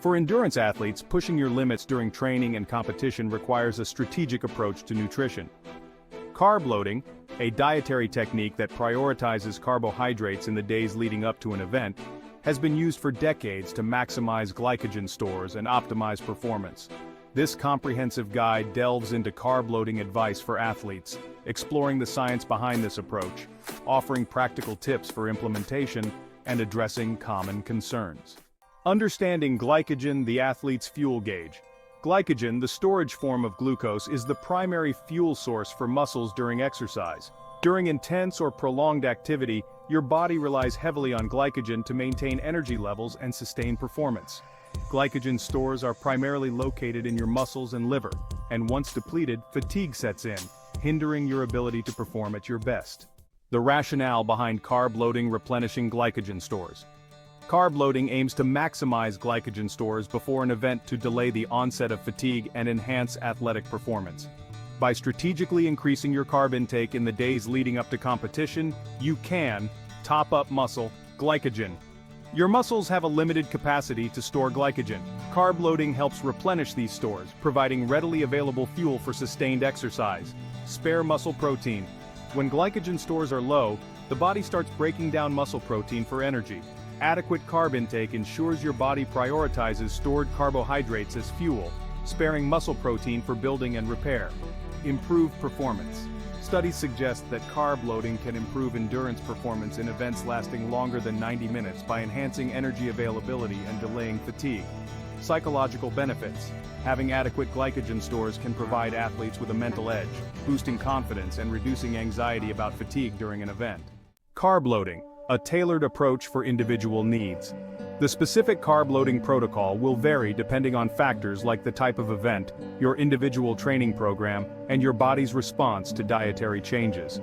For endurance athletes, pushing your limits during training and competition requires a strategic approach to nutrition. Carb loading, a dietary technique that prioritizes carbohydrates in the days leading up to an event, has been used for decades to maximize glycogen stores and optimize performance. This comprehensive guide delves into carb loading advice for athletes, exploring the science behind this approach, offering practical tips for implementation, and addressing common concerns. Understanding glycogen, the athlete's fuel gauge. Glycogen, the storage form of glucose, is the primary fuel source for muscles during exercise. During intense or prolonged activity, your body relies heavily on glycogen to maintain energy levels and sustain performance. Glycogen stores are primarily located in your muscles and liver, and once depleted, fatigue sets in, hindering your ability to perform at your best. The rationale behind carb loading replenishing glycogen stores. Carb loading aims to maximize glycogen stores before an event to delay the onset of fatigue and enhance athletic performance. By strategically increasing your carb intake in the days leading up to competition, you can top up muscle glycogen. Your muscles have a limited capacity to store glycogen. Carb loading helps replenish these stores, providing readily available fuel for sustained exercise. Spare muscle protein. When glycogen stores are low, the body starts breaking down muscle protein for energy. Adequate carb intake ensures your body prioritizes stored carbohydrates as fuel, sparing muscle protein for building and repair. Improved performance. Studies suggest that carb loading can improve endurance performance in events lasting longer than 90 minutes by enhancing energy availability and delaying fatigue. Psychological benefits. Having adequate glycogen stores can provide athletes with a mental edge, boosting confidence and reducing anxiety about fatigue during an event. Carb loading, a tailored approach for individual needs. The specific carb loading protocol will vary depending on factors like the type of event, your individual training program, and your body's response to dietary changes.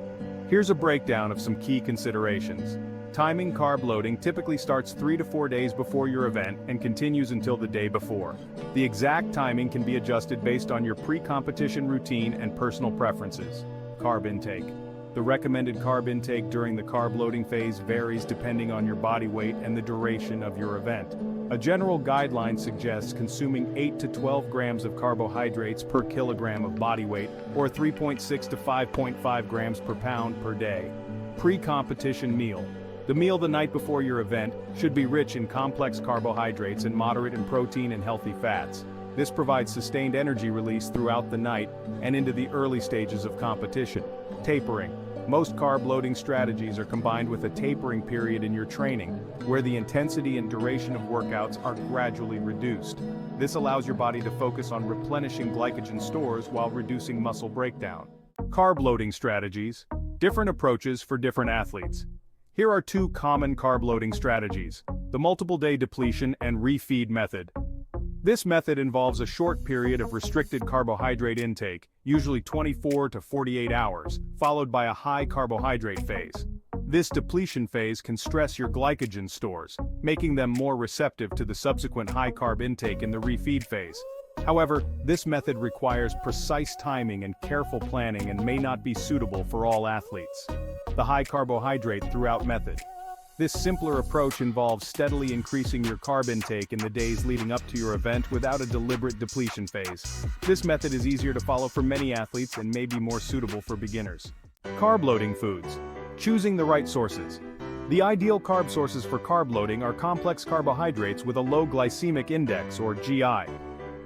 Here's a breakdown of some key considerations. Timing. Carb loading typically starts 3 to 4 days before your event and continues until the day before. The exact timing can be adjusted based on your pre-competition routine and personal preferences. Carb intake. The recommended carb intake during the carb loading phase varies depending on your body weight and the duration of your event. A general guideline suggests consuming 8 to 12 grams of carbohydrates per kilogram of body weight, or 3.6 to 5.5 grams per pound per day. Pre-competition meal. The meal the night before your event should be rich in complex carbohydrates and moderate in protein and healthy fats. This provides sustained energy release throughout the night and into the early stages of competition. Tapering. Most carb loading strategies are combined with a tapering period in your training, where the intensity and duration of workouts are gradually reduced. This allows your body to focus on replenishing glycogen stores while reducing muscle breakdown. Carb loading strategies. Different approaches for different athletes. Here are 2 common carb loading strategies: the multiple-day depletion and refeed method. This method involves a short period of restricted carbohydrate intake, usually 24 to 48 hours, followed by a high carbohydrate phase. This depletion phase can stress your glycogen stores, making them more receptive to the subsequent high carb intake in the refeed phase. However, this method requires precise timing and careful planning and may not be suitable for all athletes. The high carbohydrate throughout method. This simpler approach involves steadily increasing your carb intake in the days leading up to your event without a deliberate depletion phase. This method is easier to follow for many athletes and may be more suitable for beginners. Carb loading foods. Choosing the right sources. The ideal carb sources for carb loading are complex carbohydrates with a low glycemic index, or GI.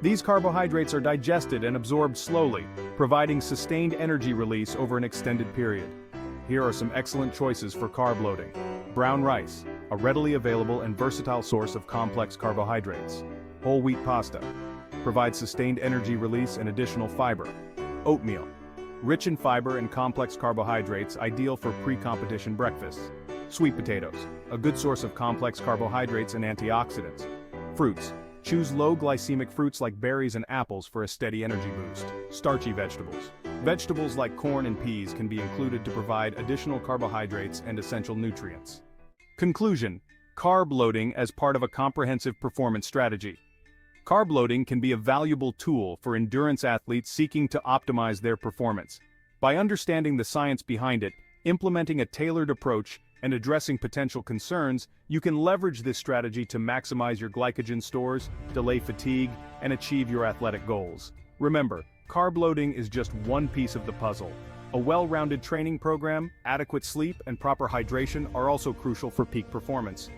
These carbohydrates are digested and absorbed slowly, providing sustained energy release over an extended period. Here are some excellent choices for carb loading. Brown rice, a readily available and versatile source of complex carbohydrates. Whole wheat pasta, provides sustained energy release and additional fiber. Oatmeal, rich in fiber and complex carbohydrates, ideal for pre-competition breakfasts. Sweet potatoes, a good source of complex carbohydrates and antioxidants. Fruits, choose low glycemic fruits like berries and apples for a steady energy boost. Starchy vegetables. Vegetables like corn and peas can be included to provide additional carbohydrates and essential nutrients. Conclusion: carb loading as part of a comprehensive performance strategy. Carb loading can be a valuable tool for endurance athletes seeking to optimize their performance. By understanding the science behind it, implementing a tailored approach and addressing potential concerns, you can leverage this strategy to maximize your glycogen stores, delay fatigue, and achieve your athletic goals. Remember, carb loading is just one piece of the puzzle. A well-rounded training program, adequate sleep, and proper hydration are also crucial for peak performance.